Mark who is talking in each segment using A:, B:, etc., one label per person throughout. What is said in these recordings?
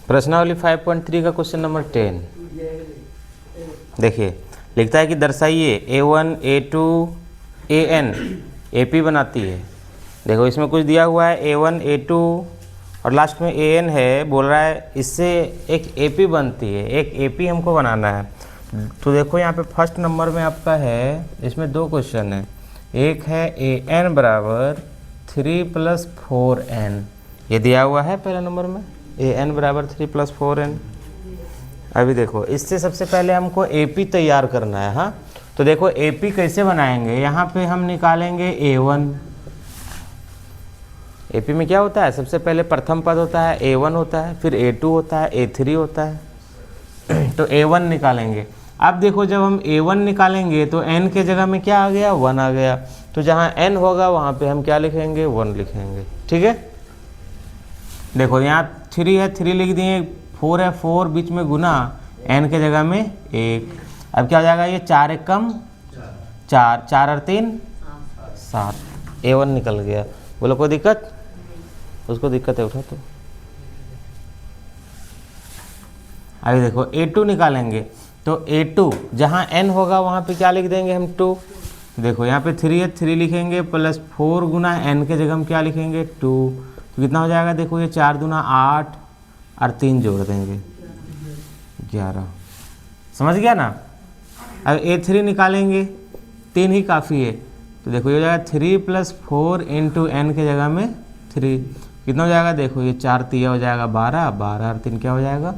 A: प्रश्नावली 5.3 का question number 10 देखिए, लिखता है कि दर्शाइए A1 A2 AN AP बनाती है। देखो इसमें कुछ दिया हुआ है A1 A2 और लास्ट में AN है, बोल रहा है इससे एक AP बनती है, एक AP हमको बनाना है। तो देखो यहाँ पे फर्स्ट नंबर में आपका है, इसमें दो क्वेश्चन है। एक है AN बराबर 3 + 4n, ये दिया हुआ है पहले नंबर में, AN बराबर 3 + 4n। अभी देखो इससे सबसे पहले हमको AP तैयार करना है। हाँ, तो देखो AP कैसे बनाएंगे, यहाँ पे हम निकालेंगे A1। AP में क्या होता है, सबसे पहले प्रथम पद होता है A1 होता है, फिर A2 होता है, A3 होता है। तो A1 निकालेंगे। अब देखो जब हम A1 निकालेंगे तो n के जगह में क्या आ गया, 1 आ गया। तो जहाँ n होगा वहाँ पे हम क्या लिखेंगे, 1 लिखेंगे। ठीक है, देखो यहाँ 3 है, 3 लिख दिए, 4 है, 4 बीच में गुना, n के जगह में 1। अब क्या हो जाएगा, ये 4 1 कम 4, 4 और 3 7, A1 निकल गया। बोलो कोई दिक्कत, उसको दिक्कत है उठा। तो अभी देखो A2 निकालेंगे, तो A2 जहाँ n होगा वहाँ पे क्या लिख देंगे हम, 2। देखो यहाँ पे 3 है, 3 लिखेंगे प्लस 4 गुना n के जगह हम क्या लिखेंगे, 2। तो कितना हो जाएगा, देखो ये 4 दूना 8 और 3 जोड़ देंगे 11। समझ गया ना। अब A3 निकालेंगे, 3 ही काफ़ी है। तो देखो ये हो जाएगा 3 + 4 × n के जगह में 3। कितना हो जाएगा, देखो ये 4 तिया हो जाएगा 12, 12 और 3 क्या हो जाएगा,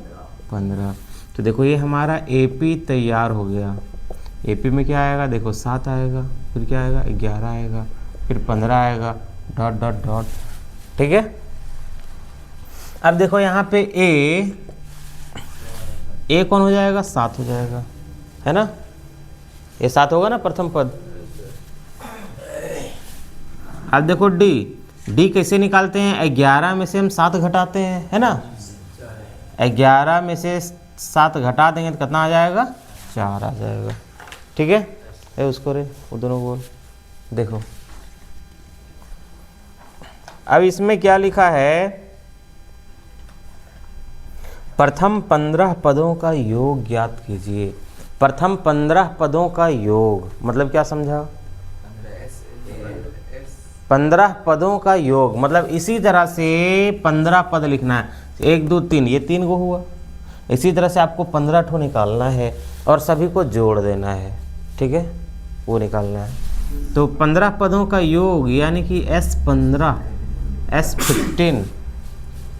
A: 15। तो देखो ये हमारा AP तैयार हो गया। AP में क्या आएगा, देखो 7 आएगा, फिर क्या आएगा, 11 आएगा, फिर 15 आएगा, डॉट डॉट डॉट। ठीक है, अब देखो यहाँ पे A कौन हो जाएगा, 7 हो जाएगा, है ना। ये 7 होगा ना प्रथम पद। अब देखो D कैसे निकालते हैं, 11 में से हम 7 घटाते हैं, है ना। 11 में से 7 घटा देंगे तो कितना आ जाएगा, 4 आ जाएगा। ठीक है, उसको रे वो दोनों बोल। देखो अब इसमें क्या लिखा है, प्रथम 15 पदों का योग ज्ञात कीजिए। प्रथम 15 पदों का योग मतलब क्या समझा, 15 पदों का योग मतलब इसी तरह से 15 पद लिखना है। 1 2 3, ये 3 गो हुआ। इसी तरह से आपको 15 ठो निकालना है और सभी को जोड़ देना है। ठीक है, वो निकालना है। तो 15 पदों का योग यानी कि S15 S15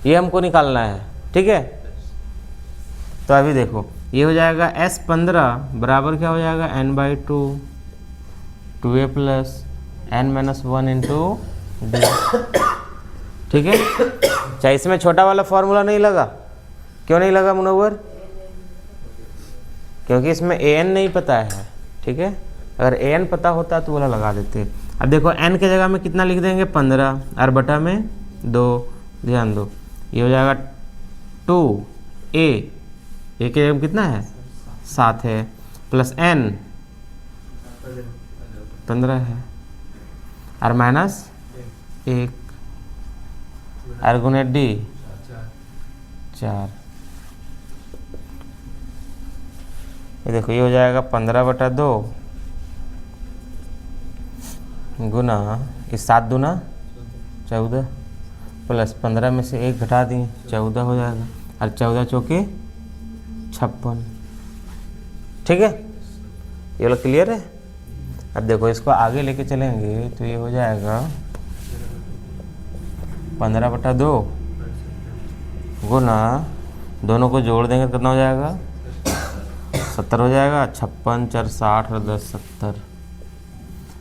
A: ये हमको निकालना है। ठीक है, तो अभी देखो ये हो जाएगा S15 बराबर क्या हो जाएगा, n/2 2a + n - 1 × d। ठीक है, चाहे इसमें छोटा वाला फॉर्मूला नहीं लगा, क्यों नहीं लगा मुनव्वर, क्योंकि इसमें an नहीं पता है। ठीक है, अगर an पता होता तो वाला लगा देते। अब देखो n के जगह में कितना लिख देंगे, 15 और बटा में 2। ध्यान दो, ये हो जाएगा 2a, a के जगह में कितना है, 7 है, प्लस n 15 है और -1 और गुने d 4। ये देखो ये हो जाएगा 15/2 गुना इस 7 दूना 14 प्लस 15 में से 1 घटा दिए 14 हो जाएगा और 14 चौके 56। ठीक है, ये लोग क्लियर है। अब देखो इसको आगे लेके चलेंगे तो ये हो जाएगा 15/2 गुना, दोनों को जोड़ देंगे तो कितना हो जाएगा, 70 हो जाएगा। 56 4 60 और 10 70।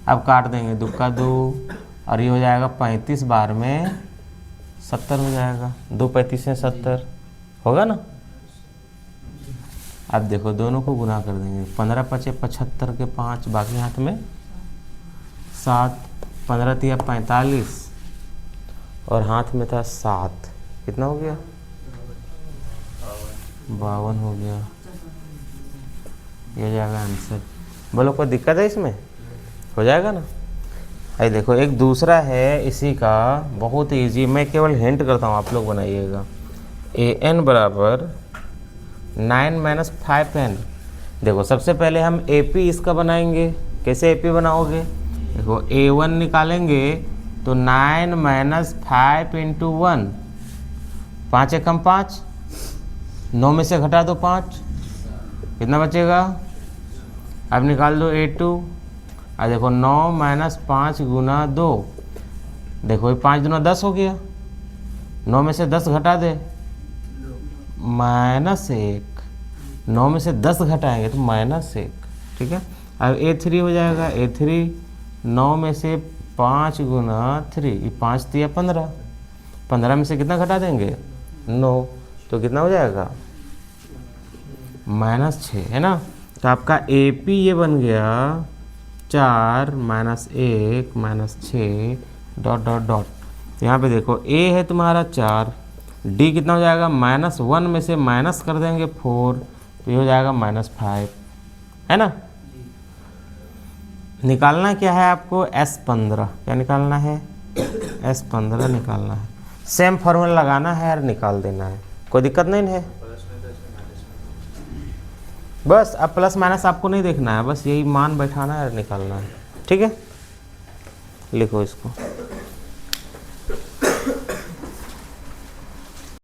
A: अब काट देंगे, 2 का 2 और ये हो जाएगा 35 बार में 70 हो जाएगा। 2 35 से 70 होगा ना। अब देखो दोनों को गुना कर देंगे, 15 × 5 = 75 के 5, बाकी हाथ में 7, 15 × 3 = 45 और हाथ में था 7, कितना हो गया, 52 हो गया। ये हो जाएगा आंसर। बोलो कोई दिक्कत है इसमें, हो जाएगा ना। अरे देखो एक दूसरा है इसी का, बहुत इजी, मैं केवल हिंट करता हूँ, आप लोग बनाइएगा। ए एन बराबर 9 माइनस 5n। देखो सबसे पहले हम ए पी इसका बनाएंगे। कैसे ए पी बनाओगे? देखो A1 निकालेंगे तो 9 माइनस 5 इंटू 1, 5 एकम 5, 9 में से घटा दो 5, कितना बचेगा? अब निकाल दो A2। अब देखो 9 माइनस 5 गुना 2, देखो ये 5 गुना 10 हो गया, 9 में से 10 घटा दे -1, 9 में से 10 घटाएंगे तो -1, ठीक है। अब A3 हो जाएगा, A3 9 में से 5 गुना 3, ये 5 दिया 15, 15 में से कितना घटा देंगे? 9, तो कितना हो जाएगा? -6, है ना। तो आपका ए पी ये बन गया 4 minus 1 minus 6 dot dot dot. यहाँ पे देखो ए है तुम्हारा 4, डी कितना हो जाएगा? -1 में से माइनस कर देंगे 4, तो ये हो जाएगा -5, है ना। निकालना क्या है आपको? S15। क्या निकालना है? S15 निकालना है। सेम फॉर्मूला लगाना है और निकाल देना है, कोई दिक्कत नहीं है। बस अब प्लस माइनस आपको नहीं देखना है, बस यही मान बैठाना है और निकालना है, ठीक है। लिखो इसको।